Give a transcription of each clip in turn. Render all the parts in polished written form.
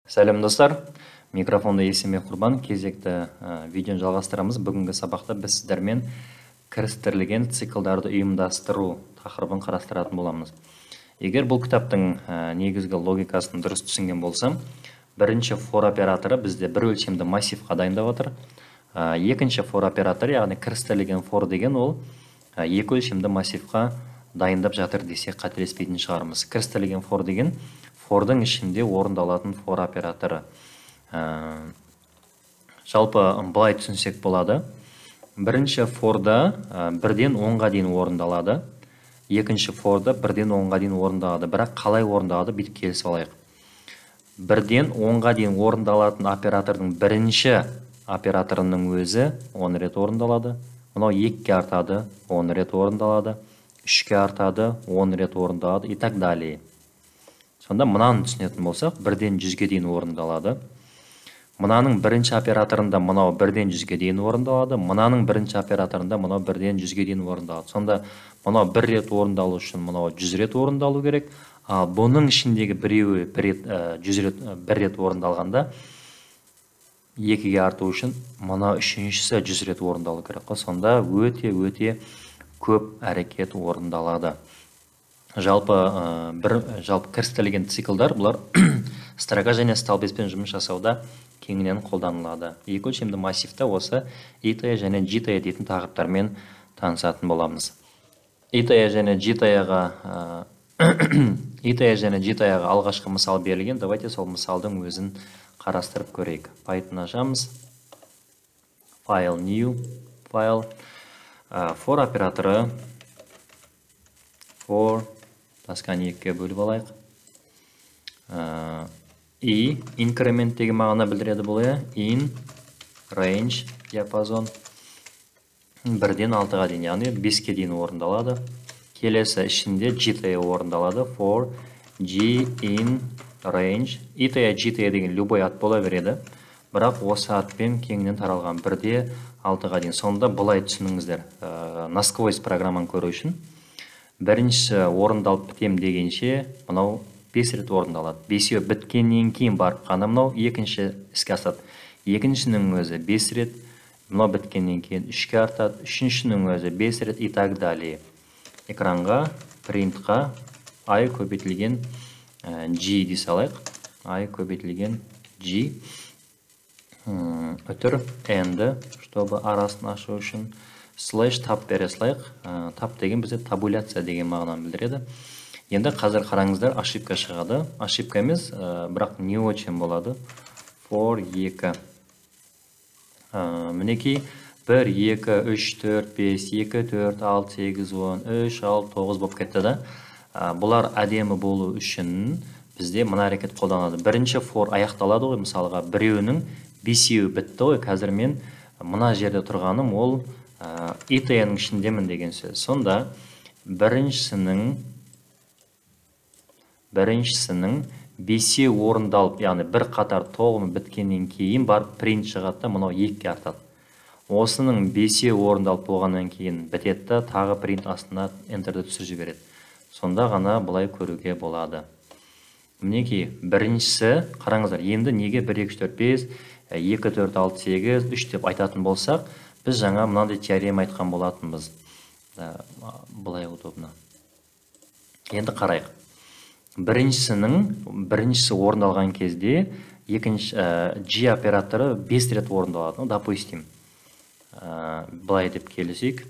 Сәлем достар, микрофонда есіме құрбан, кезекті видеоны жалғастырамыз. Бүгінгі сабақта біз сіздермен кірістірілген циклдарды ұйымдастыру тақырыбын қарастыратын боламыз. Егер бұл кітаптың негізгі логикасын дұрыс түсінген болсам, бірінші for операторы бізде бір өлшемді массивқа дайындап отыр. Екінші for операторы, яғни кірістірілген for деген ол екі өлшемді массивқа дайындап жатыр десе қателеспейтін шығармыз. Кірістірілген for деген for'дың ішінде орындалатын for операторы. Жалпы былай түсінсек болады. Бірінші for'да бірден 10-ға дейін орындалады. Екінші for'да бірден 10-ға дейін орындалады. Бірақ қалай орындалады, бүйтіп келісіп алайық. Бірден 10-ға дейін орындалатын оператордың бірінші операторының өзі 10 рет орындалады. Мынау 2-ке артады, 10 рет орындалады. 3-ке артады, 10 рет орындалады и так далее. Сонда мынаны түсінетін болсақ, бірден 100-ге дейін орындалады. Мынаның бірінші операторында мынау бірден 100-ге дейін орындалады. Мынаның бірінші операторында мынау бірден 100-ге дейін орындалады. Сонда мынау бір рет орындалу үшін мынау 100 рет орындалу керек. Ал бұның ішіндегі біреуі бір рет орындалғанда, 2-ге арту үшін мынау үшіншісі 100 рет орындалу керек. Сонда өте көп әрекет орындалады. Жалпы кірістірілген циклдар бұлар строка және столбеспен жұмыс жасауда кеңінен қолданылады. Екі өлшемді массивта осы итая және житая дейтін тақырыптармен танысатын боламыз. Итая және житаяға алғашқы мысал берілген. Давайте сол мысалдың өзін қарастырып көрейік. Python ашамыз. File, new file. For операторы for басқан 2-ке бөліп алайық. И increment деген мағына білдіреді бұл. In range диапазон 1-ден 6-ға дейін, яғни 5-ке дейін орындалады. Келесі ішінде jitaya орындалады. For g in range. Itaya, jitaya деген любой ат бола береді. Бірақ осы атпен кеңінен таралған 1-де 6-ға дейін. Сонда бұлай түсініңіздер. Насквозь программаны көру үшін бірінші орындалып бітем дегенше мынау 5 рет орындалады. 5-еу біткеннен кейін барып қана мынау екінші іске асады. Екіншінің өзі 5 рет, мынау біткеннен кейін 3-ке артады. Үшіншінің өзі 5 рет и так далее. Экранға, принтқа i көбейтілген g дей салайық. i көбейтілген g өтір and, чтобы арасын ашу үшін слэш тап бере салайық. Тап деген бізде табуляция деген мағынаны білдіреді. Енді қазір қараңыздар, ошибка шығады. Ошибка емес, бірақ не очень болады. For 2. Мінекей 1, 2, 3, 4, 5, 2, 4, 6, 8, 10, 3, 6, 9 болып кетті да. Бұлар әдемі болу үшін бізде мына әрекет қолданады. Бірінші for аяқталады ғой, мысалға біреуінің 5-еу бітті ғой. Қазір мен мына жерде тұрғаным ол итаяның ішіндемін деген сөз. Сонда біріншісінің 5-еу орындалып, яғни бір қатар толығымен біткеннен кейін барып принт шығады да мынау 2-ке артады. Осының 5-еу орындалып болғаннан кейін бітеді, тағы принт астына энтерді түсіріп жібереді. Сонда ғана бұлай көруге болады. Мінекей біріншісі, қараңыздар, енді неге 1, 2, 3, 4, 5, 2, 4, 6, 8, 3 деп айтатын болсақ, біз жаңа мынандай теорема айтқан болатынбыз. Бұлай удобно. Енді қарайық. Біріншісі орындалған кезде G операторы 5 рет орындалады. Допустим, бұлай деп келісейік.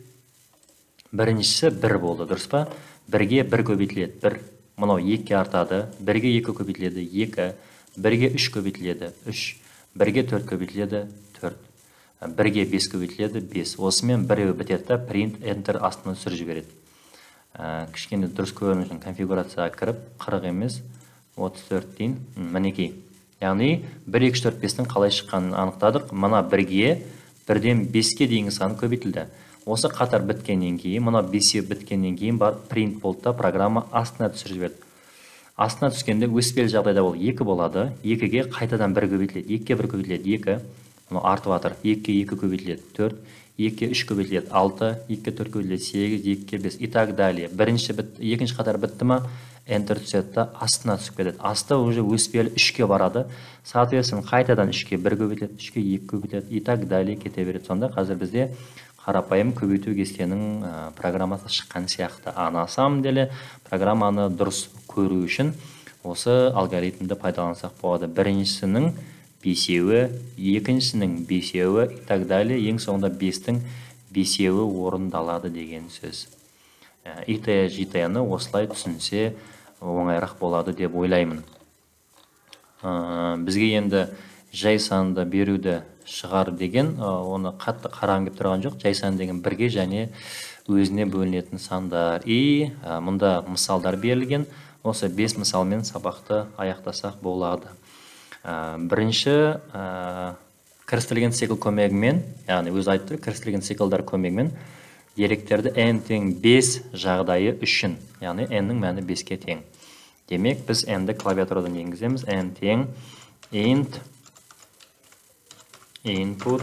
Біріншісі 1 болды, дұрыс па? 1-ге 1 көбейтіледі, 1. Мынау 2-ке артады, 1-ге 2 көбейтіледі, 2. 1-ге 3 көбейтіледі, 3. 1-ге 4 көбейтіледі, 4. 1-ге 5 көбейтіледі, 5. Осымен біреуі бітеді, print enter астына түсіріп жібереді. Кішкене дұрыс көріну үшін конфигурацияға кіріп, 40 емес, 34 дейін, мінекей. Яғни 1, 2, 4, 5-тің қалай шыққанын анықтадық. Мына 1-ге 1-ден 5-ке дейінгі саны көбейтілді. Осы қатар біткеннен кейін, мына 5-еу біткеннен кейін бар print болды да программа астына түсіріп жіберді. Астына түскенде өспелі жағдайда ол 2 болады. 2-ге қайтадан 1 көбейтіледі, 2-ге 1 көбейтіледі, 2. Мұны артып атыр. 2-ге 2 көбейтіледі, 4. 2-ге 3 көбейтіледі, 6. 2-ге 4 көбейтіледі, 8. 2-ге 5. И так далее. Екінші қатар бітті ма, Enter түседі да астына түсіп кетеді. Асты уже өспелі 3-ке барады. Соответственно, қайтадан 3-ке 1 көбейтеді, 3-ке 2 көбейтеді и так далее кете береді. Сонда қазір бізде қарапайым көбейту кестенің программасы шыққан сияқты. На самом деле программаны дұрыс көру үшін осы алгоритмді пайдалансақ болады. Біріншісінің 5-еуі, екіншісінің 5-еуі и так далее, ең соңында 5-тің 5-еуі орындалады деген сөз. ИТ, ЖТ-ні осылай түсінсе оңайырақ болады деп ойлаймын. Бізге енді жай санды беруді шығар деген, оны қатты қарағым келіп тұрған жоқ. Жай сан деген бірге және өзіне бөлінетін сандар. И мұнда мысалдар берілген. Осы 5 мысалмен сабақты аяқтасақ болады. Бірінші кірістірілген цикл көмегімен, яғни өзі айтты, кірістірілген циклдар көмегімен деректерді n тең 5 жағдайы үшін, яғни n-нің мәні 5-ке тең. Демек, біз n-ді клавиатурадан енгіземіз. n тең int input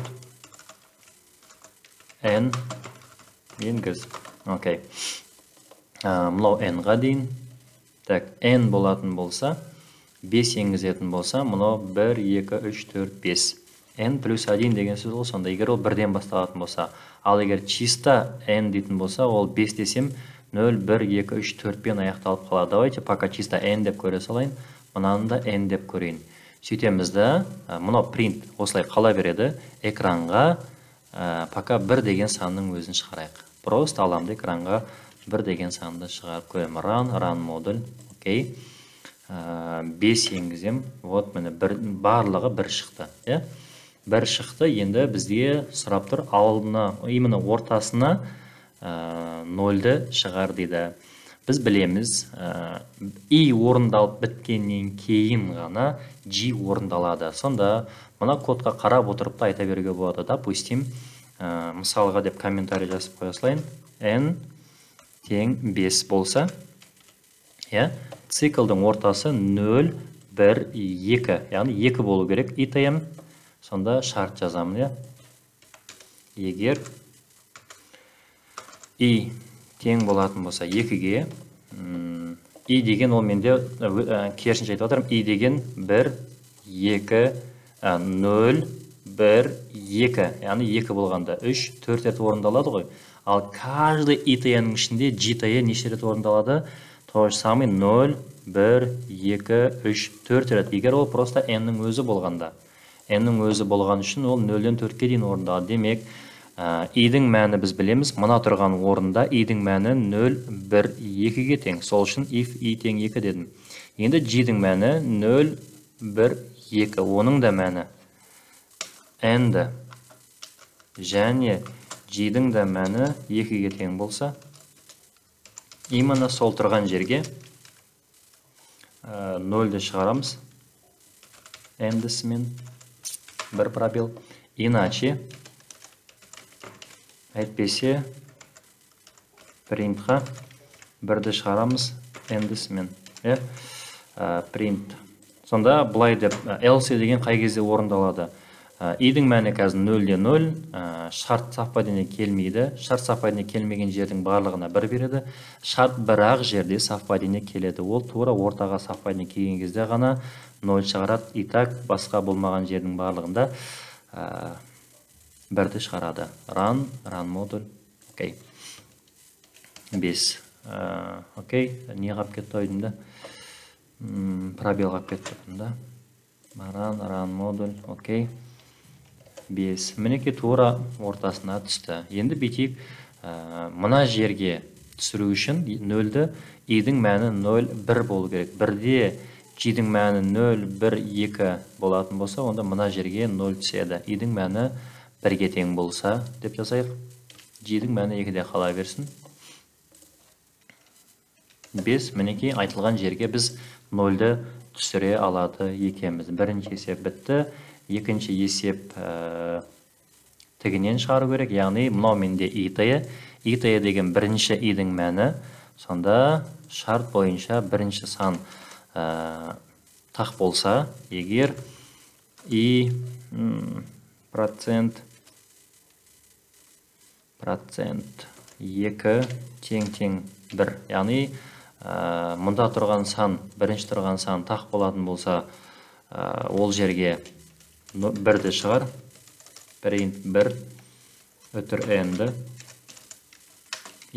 n енгіз. Окей. Мұнау n-ға дейін. Так, n болатын болса, 5 енгізетін болса, мұнау 1, 2, 3, 4, 5. n плюс 1 деген сөз ол, сонда егер ол 1-ден басталатын болса. Ал егер чисто n дейтін болса, ол 5 десем 0, 1, 2, 3, 4 пен аяқталып қалады. Давайте пока чисто n деп көре салайын, мұнаны да n деп көрейін. Сөйтемізді, мұнау print осылай қала береді. Экранға пока 1 деген санның өзін шығарайық. Просто аламды экранға 1 деген санды шығарып көремін. Run модуль, окей. 5 енгізем. Вот міне барлығы 1 шықты. 1 шықты, енді бізде сұрап тұр, алдына, именно ортасына 0-ді шығар дейді. Біз білеміз, i орындалып біткеннен кейін ғана g орындалады. Сонда мына кодқа қарап отырып та айта беруге болады. Допустим, мысалға деп комментарий жазып қоя салайын. n тең 5 болса, циклдың ортасы 0, 1, 2, яғни 2 болу керек. итм, сонда шарт жазамын. Егер i тең болатын болса 2-ге, i деген ол менде керісінше айтып отырмын. i деген 1, 2, 0, 1, 2, яғни 2 болғанда 3, 4 рет орындалады ғой. Ал каждый итм-нің ішінде jt неше рет орындалады? То же самый 0, 1, 2, 3, 4 рет. Егер ол просто n-нің өзі болғанда. n-нің өзі болған үшін ол 0-ден 4-ке дейін орындалады. Демек, i-дің мәні біз білеміз. Мына тұрған орында i-дің мәні 0, 1, 2-ге тең. Сол үшін if i тең 2 дедім. Енді j-дің мәні 0, 1, 2. Оның да мәні n-ді. Және j-дің да мәні 2-ге тең болса, именно сол тұрған жерге 0-ді шығарамыз. n-дісімен бір пробел. Иначе, әйтпесе, print-ға 1-ді шығарамыз n-дісімен. Print. Сонда бұлай деп, else деген қай кезде орындалады? i-дің мәні қазір 0-де 0, шарт совпадение келмейді. Шарт совпадение келмеген жердің барлығына 1 береді. Шарт бірақ жерде совпадение келеді. Ол тура ортаға совпадение келген кезде ғана 0 шығарады. И так басқа болмаған жердің барлығында 1-ді шығарады. Run модуль. Окей. 5. Окей. Не қап кетті ойдым да? Пробел қап кетті да? Run модуль. Окей. 5. Мінеке тура ортасына түсті. Енді бетейік, мұна жерге түсіру үшін 0-ді i-дің мәні 0, 1 болу керек. 1-де j-дің мәні 0, 1, 2 болатын болса, онда мұна жерге 0 түседі. i-дің мәні 1-ге тең болса, деп жазайық. j-дің мәні 2-де қала берсін. 5. Мінеке айтылған жерге біз 0-ді түсіре алады екеміз. Бірінші есеп бітті. Екінші есеп тігінен шығару керек. Яғни, мұнау менде ит деген бірінші i-дің мәні. Сонда шарт бойынша бірінші сан тақ болса, егер i процент 2 тең 1. Яғни, мұнда тұрған сан, бірінші тұрған сан тақ болатын болса, ол жерге 1-ді шығар. Print 1 өтір n-ді.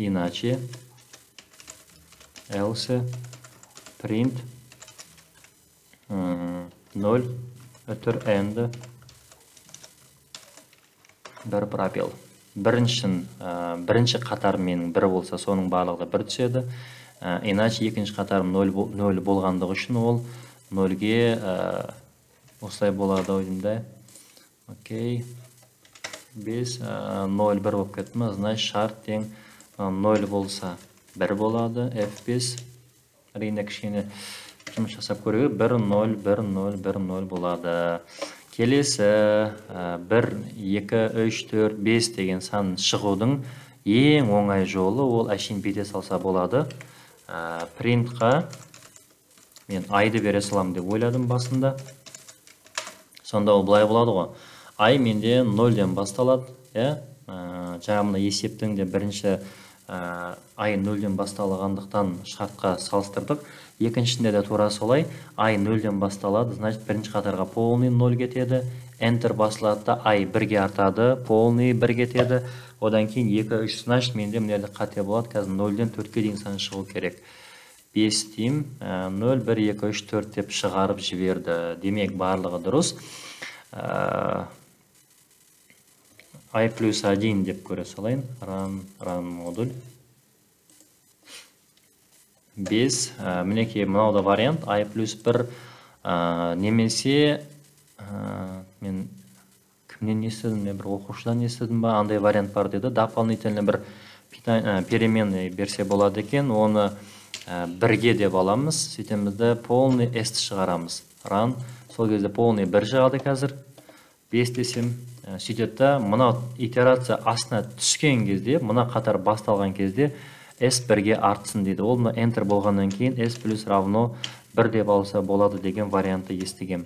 Иначе else print 0 өтір n-ді. Бір пробел. Бірінші қатарым менің 1 болса, соның барлығы 1 түседі. Иначе екінші қатарым 0 болғандығы үшін ол 0-ге осылай болады ойында. Окей. 5, 0, 1 болып кетті ма? Значит, шарт тең 0 болса 1 болады. F5. Әрине кішкене жұмыс жасап көрейік. 1, 0, 1, 0, 1, 0 болады. Келесі 1, 2, 3, 4, 5 деген сан шығудың ең оңай жолы ол әшейін бете салса болады. Принтқа мен айды бере салам деп ойладым басында. Сонда ол былай болады ғой. Ай менде 0-ден басталады. Жаңа есептің де бірінші ай 0-ден басталғандықтан шартқа салыстырдық. Екіншінде де тура солай. Ай 0-ден басталады, значит бірінші қатарға полный 0 кетеді. Enter басылады да ай 1-ге артады, полный 1 кетеді. Одан кейін 2, 3, значит менде мынерде қате болады. Қазір 0-ден 4-ге дейін сан шығу керек. 5 дейм, 0, 1, 2, 3, 4 деп шығарып жіберді. Демек барлығы дұрыс. I плюс 1 деп көре салайын. Run модуль. 5. Мінеке мынауда вариант. I плюс 1 немесе мен кімнен естідім, бір оқушыдан естідім ба, андай вариант бар деді. Дополнительно бір переменный берсе болады екен. Оны 1-ге деп аламыз. Сөйтемізді полный S шығарамыз. Run. Сол кезде полный 1 шығады қазір. 5 десем. Сөйтетті, мұна итерация астына түскен кезде, мұна қатар басталған кезде S 1-ге артсын дейді. Ол enter болғаннан кейін S плюс равно 1 деп алса болады деген варианты естігем.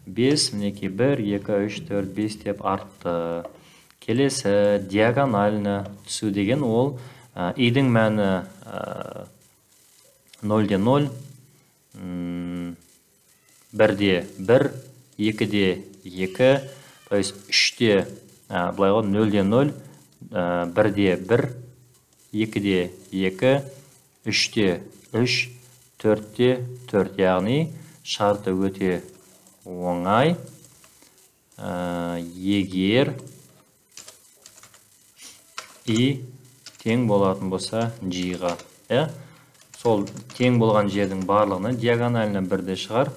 5, мінеке 1, 2, 3, 4, 5 деп артты. Келесі диагонально түсу деген ол идің мәні 0-де 0, 1-де 1, 2-де 2, то есть 3-де, былай ғой 0-де 0, 1-де 1, 2-де 2, 3-де 3, 4-де 4, яғни шарты өте оңай. Егер и тең болатын болса G-ға. Сол тең болған жердің барлығына диагонально 1-де шығар.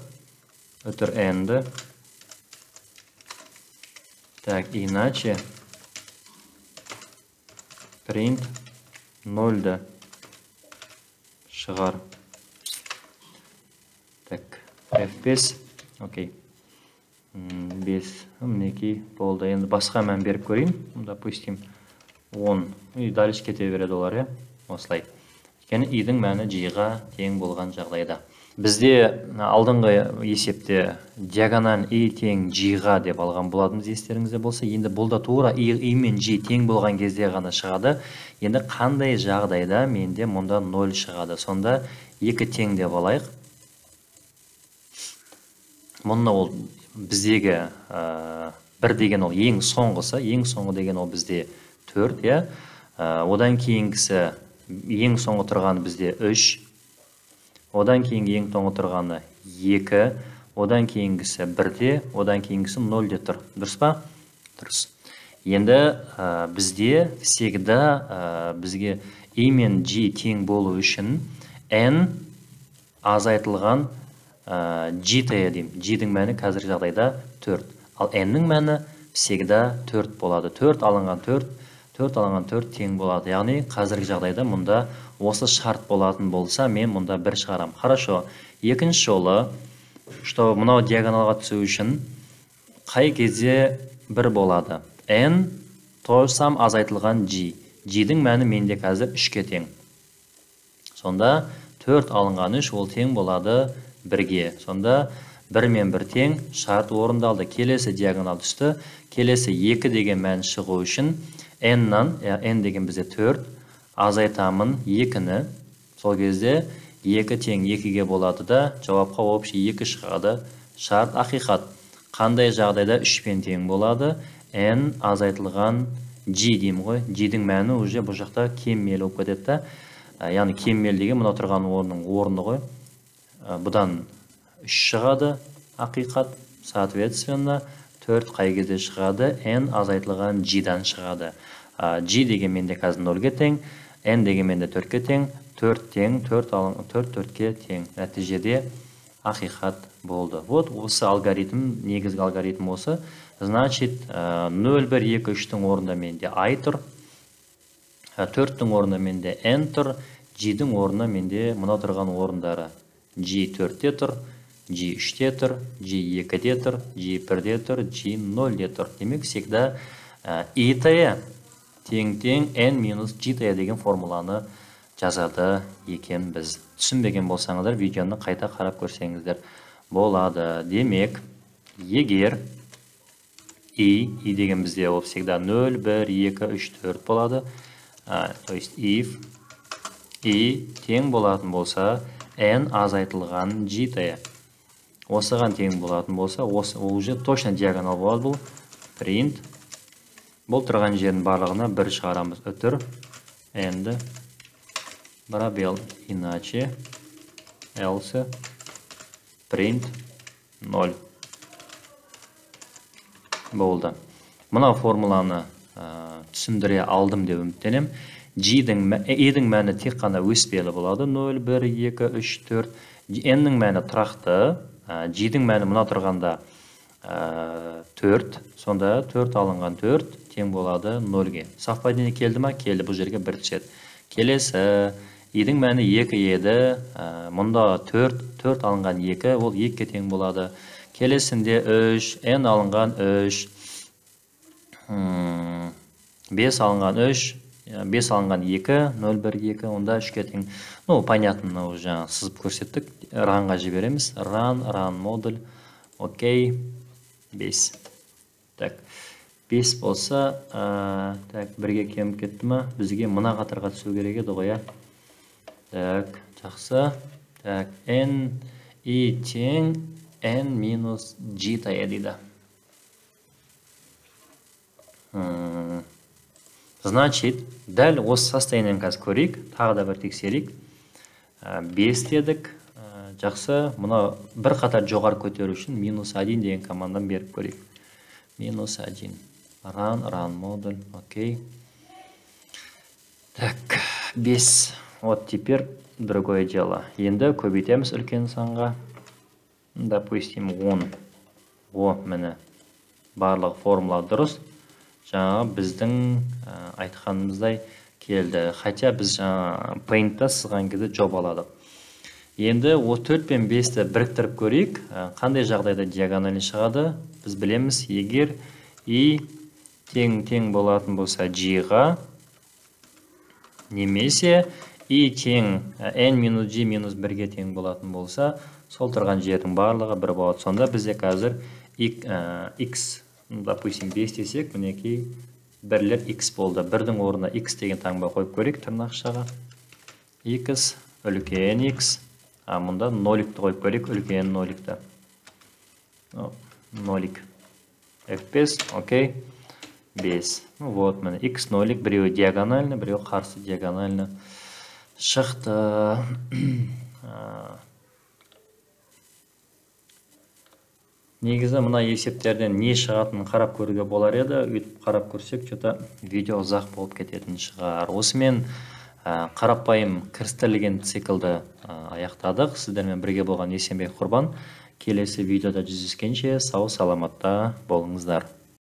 Өтір n-ді. Так, иначе print 0-ді шығар. Так, F5. Окей. 5. Мінеки болды. Енді басқа мән беріп көрейін. Допустим, 10. И дальше кете береді олар, осылай. Өйткені идің мәні G-ға тең болған жағдайда. Бізде алдыңғы есепте диагональ и тең G-ға деп алған болатымыз, естеріңізде болса. Енді бұлда тура и мен G тең болған кезде ғана шығады. Енді қандай жағдайда менде мұнда 0 шығады. Сонда 2 тең деп алайық. Мұнда ол біздегі 1 деген ол ең соңғысы. Ең соңғы деген ол бізде 4. Одан кейінгісі ең соңғы тұрғаны бізде 3. Одан кейінгі ең соңғы тұрғаны 2. Одан кейінгісі 1-де, одан кейінгісі 0-де тұр. Дұрыс па? Дұрыс. Енді бізде всегда бізге и мен G тең болу үшін n азайтылған G-тая дейм. G-дің мәні қазір жағдайда 4. Ал n-ның мәні всегда 4 болады. 4 алынған 4 тең болады. Яғни қазіргі жағдайда мұнда осы шарт болатын болса, мен мұнда 1 шығарам. Хорошо. Екінші жолы, что мынау диагоналға түсу үшін қай кезде 1 болады? N тойсам азайтылған G. G-дің мәні менде қазір 3-ке тең. Сонда 4 алынған 3 ол тең болады 1-ге. Сонда 1 мен 1 тең, шарт орындалды. Келесі диагонал түсті. Келесі 2 деген мән шығу үшін n-нан, n деген бізде 4, азайтамын 2-ні. сол кезде 2 тең 2-ге болады да, жауапқа общий 2 шығады. Шарт ақиқат. Қандай жағдайда 3-пен тең болады? N азайтылған G деймін ғой. G-дің мәні уже бұл жақта кеммел болып кетеді да. Яғни кеммел деген мына тұрған орны ғой. Бұдан 3 шығады ақиқат. Соответственно, 4 қай кезде шығады? N азайтылған G-дан шығады. G деген менде қазір 0-ге тең, N деген менде 4-ге тең, 4 тең, 4-4-ге тең. Нәтижеде ақиқат болды. Вот осы алгоритм, негізгі алгоритм осы. Значит, 0, 1, 2, 3-тің орнында менде I тұр, 4-тің орнында менде N тұр, G-дің орнында менде мұна тұрған орындары. G 4-те тұр, G 3-те тұр, G 2-те тұр, G 1-те тұр, G 0-де тұр. Демек, всегда I-тая тең-тең N минус G-тая деген формуланы жазады екен біз. Түсінбеген болсаңыздар, видеоны қайта қарап көрсеңіздер болады. Демек, егер I деген бізде ол всегда 0, 1, 2, 3, 4 болады. То есть, if I тең болатын болса, N азайтылған G-тая. Осыған тең болатын болса, ол уже точно диагонал болады бұл. Print. Бұл тұрған жердің барлығына 1 шығарамыз. Үтір. N-ді. Пробел. Иначе. Else. Print. 0. Болды. Мұна формуланы түсіндіре алдым деп үміттенем. E-дің мәні тек қана өспелі болады. 0, 1, 2, 3, 4. N-ның мәні тұрақты. G-дің мәні мұна тұрғанда 4. Сонда 4 алынған 4 тең болады 0-ге. Совпадение келді ма? Келді. Бұл жерге 1 түседі. Келесі. E-дің мәні 2 еді. Мұнда 4 алынған 2. Ол 2-ге тең болады. Келесінде 3. N алынған 3. 5 алынған 3. 5 алынған 2, 0, 1, 2, онда 3-ке тең. Ну, понятно, уже сызып көрсеттік. Ранға жібереміз. Ран модуль. Окей. 5. Так, 5 болса, так, 1-ге кеміп кетті ма? Бізге мұна қатарға түсу керек еді ғой. Так, жақсы. Так, N, I тең, N минус G-тая дейді. Значит, дәл осы состояниені қазір көрейік, тағы да бір тексерейік. 5 дедік, жақсы, мұна бір қатар жоғары көтеру үшін минус 1 деген командан беріп көрейік. Минус 1. Run модуль, окей. Так, 5. Вот теперь другое дело. Енді көбейтеміз үлкен санға. Допустим, 10. О, міне. Барлық формула дұрыс. Жаңа біздің айтқанымыздай келді. Хотя біз Paint-та сызған кезде жобаладық. Енді 4 пен 5-ті біріктіріп көрейік. Қандай жағдайда диагоналі шығады? Біз білеміз, егер I тең болатын болса G-ға, немесе I тең N минус G минус 1-ге тең болатын болса, сол тұрған жердің барлығы 1 болады. Сонда бізде қазір X, допустим, 5 десек, мінекей бірлер X болды. Бірдің орнына X деген таңба қойып көрейік тырнақшаға. X, үлкен X. Мұнда 0-ті қойып көрейік, үлкен 0-ті. 0. F5, окей. 5. Вот, міне X 0, біреуі диагональны, біреуі қарсы диагональны шықты. Негізі мұна есептерден не шығатынын қарап көруге болар еді. Үйтіп қарап көрсек, жота видео ұзақ болып кететін шығар. Осымен қарапайым кірістірілген циклды аяқтадық. Сіздермен бірге болған Есенбек Құрбан. Келесі видеода жүздескенше сау саламатта болыңыздар.